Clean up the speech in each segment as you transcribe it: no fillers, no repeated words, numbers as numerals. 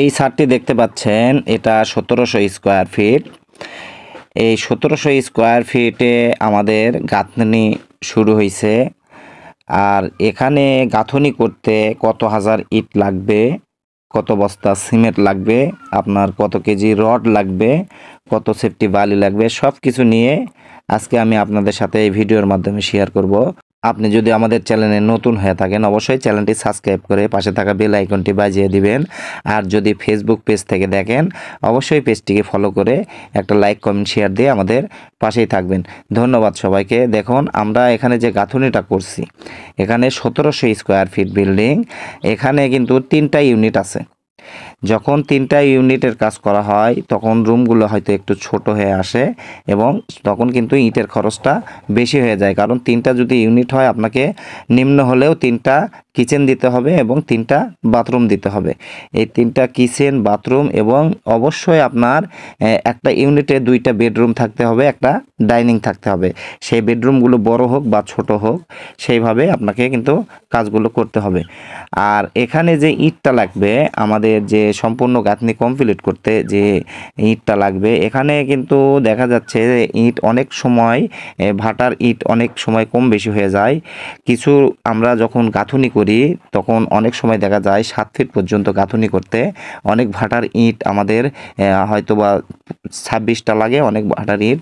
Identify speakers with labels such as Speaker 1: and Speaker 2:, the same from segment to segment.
Speaker 1: এই ছাদটি দেখতে পাচ্ছেন, এটা 1700 স্কোয়ার ফিট। এই 1700 স্কোয়ার ফিটে আমাদের গাঁথনি শুরু হয়েছে। আর এখানে গাঁথনি করতে কত হাজার ইট লাগবে, কত বস্তা সিমেন্ট লাগবে, আপনার কত কেজি রড লাগবে, কত সেফটি বালি লাগবে, সব কিছু নিয়ে আজকে আমি আপনাদের সাথে এই ভিডিওর মাধ্যমে শেয়ার করব। আপনি যদি আমাদের চ্যানেলে নতুন হয়ে থাকেন অবশ্যই চ্যানেলটি সাবস্ক্রাইব করে পাশে থাকা বেল আইকনটি বাজিয়ে দিবেন। আর যদি ফেসবুক পেজ থেকে দেখেন অবশ্যই পেজটিকে ফলো করে একটা লাইক কমেন্ট শেয়ার দিয়ে আমাদের পাশেই থাকবেন। ধন্যবাদ সবাইকে। দেখুন আমরা এখানে যে গাঁথনিটা করছি, এখানে 1700 স্কোয়ার ফিট বিল্ডিং। এখানে কিন্তু 3টা ইউনিট আছে। যখন 3টা ইউনিটের কাজ করা হয় তখন রুমগুলো হয়তো একটু ছোট হয়ে আসে এবং তখন কিন্তু ইটের খরচটা বেশি হয়ে যায়। কারণ 3টা যদি ইউনিট হয় আপনাকে নিম্ন হলেও 3টা কিচেন দিতে হবে এবং 3টা বাথরুম দিতে হবে। এই 3টা কিচেন, বাথরুম এবং অবশ্যই আপনার একটা ইউনিটে 2টা বেডরুম থাকতে হবে, একটা ডাইনিং থাকতে হবে। সেই বেডরুমগুলো বড় হোক বা ছোট হোক সেইভাবে আপনাকে কিন্তু কাজগুলো করতে হবে। আর এখানে যে ইটটা লাগবে, আমাদের যে সম্পূর্ণ গাঁথনি কমপ্লিট করতে যে ইটটা লাগবে, এখানে কিন্তু দেখা যাচ্ছে যে ইট অনেক সময় ভাটার ইট অনেক সময় কম বেশি হয়ে যায়। কিছু আমরা যখন গাঁথনি করি তখন অনেক সময় দেখা যায় 7 ফিট পর্যন্ত গাঁথনি করতে অনেক ভাটার ইট আমাদের হয়তো বা 26টা লাগে, অনেক ভাটার ইট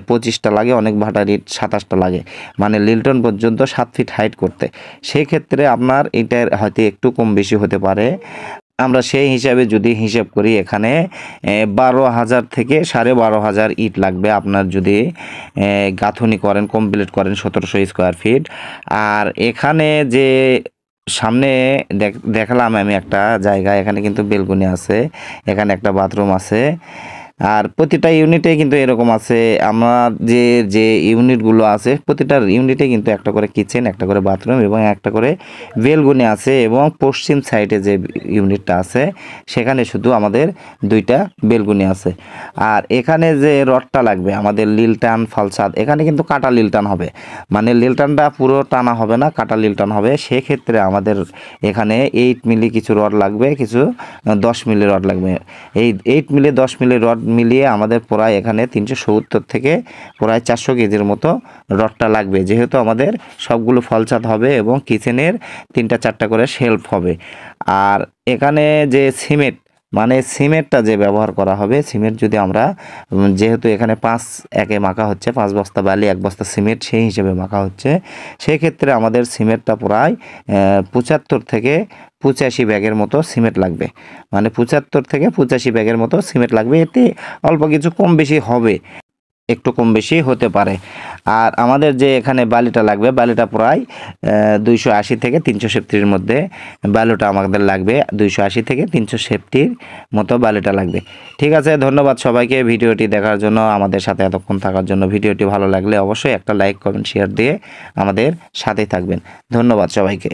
Speaker 1: 25টা লাগে, অনেক ভাটার ইট 27টা লাগে, মানে লিল্টন পর্যন্ত 7 ফিট হাইট করতে। সেক্ষেত্রে আপনার এটার হয়তো একটু কম বেশি হতে পারে। আমরা সেই হিসাবে যদি হিসাব করি এখানে 12,000 থেকে 12,500 ইট লাগবে আপনার যদি গাঁথনি করেন, কমপ্লিট করেন 1700 স্কোয়ার ফিট। আর এখানে যে সামনে দেখালাম আমি একটা জায়গা, এখানে কিন্তু বেলকনি আছে, এখানে একটা বাথরুম আছে। আর প্রতিটা ইউনিটে কিন্তু এরকম আছে, আমার যে যে ইউনিটগুলো আছে প্রতিটা ইউনিটে কিন্তু একটা করে কিচেন, একটা করে বাথরুম এবং একটা করে বেলকনি আছে। এবং পশ্চিম সাইডে যে ইউনিটটা আছে সেখানে শুধু আমাদের 2টা বেলকনি আছে। আর এখানে যে রডটা লাগবে আমাদের লিলটান ফালসাদ, এখানে কিন্তু কাটা লিলটান হবে, মানে লিলটানটা পুরো টানা হবে না, কাটা লিলটান হবে। সেক্ষেত্রে আমাদের এখানে 8 মিলি কিছু রড লাগবে, কিছু 10 মিলি রড লাগবে। এই 8 মিলি 10 মিলি রড মিলিয়ে আমাদের প্রায় এখানে 370 থেকে প্রায় 400 কেজির মতো রডটা লাগবে, যেহেতু আমাদের সবগুলো ফলছাদ হবে এবং কিচেনের 3টা 4টা করে শেলফ হবে। আর এখানে যে সিমেন্ট, মানে সিমেন্টটা যে ব্যবহার করা হবে, সিমেন্ট যদি আমরা যেহেতু এখানে 5 একে মাখা হচ্ছে, 5 বস্তা বালি 1 বস্তা সিমেন্ট সেই হিসেবে মাখা হচ্ছে, সেক্ষেত্রে আমাদের সিমেন্টটা প্রায় 75 থেকে 85 ব্যাগের মতো সিমেন্ট লাগবে, মানে 75 থেকে 85 ব্যাগের মতো সিমেন্ট লাগবে। এতে অল্প কিছু কম বেশি হবে, একটু কম বেশি হতে পারে। আর আমাদের যে এখানে বালিটা লাগবে, বালিটা প্রায় 280 থেকে 300 সেফটির মধ্যে বালুটা আমাদের লাগবে, 280 থেকে 300 সেফটির মতো বালিটা লাগবে। ঠিক আছে, ধন্যবাদ সবাইকে ভিডিওটি দেখার জন্য, আমাদের সাথে এতক্ষণ থাকার জন্য। ভিডিওটি ভালো লাগলে অবশ্যই একটা লাইক কমেন্ট শেয়ার দিয়ে আমাদের সাথেই থাকবেন। ধন্যবাদ সবাইকে।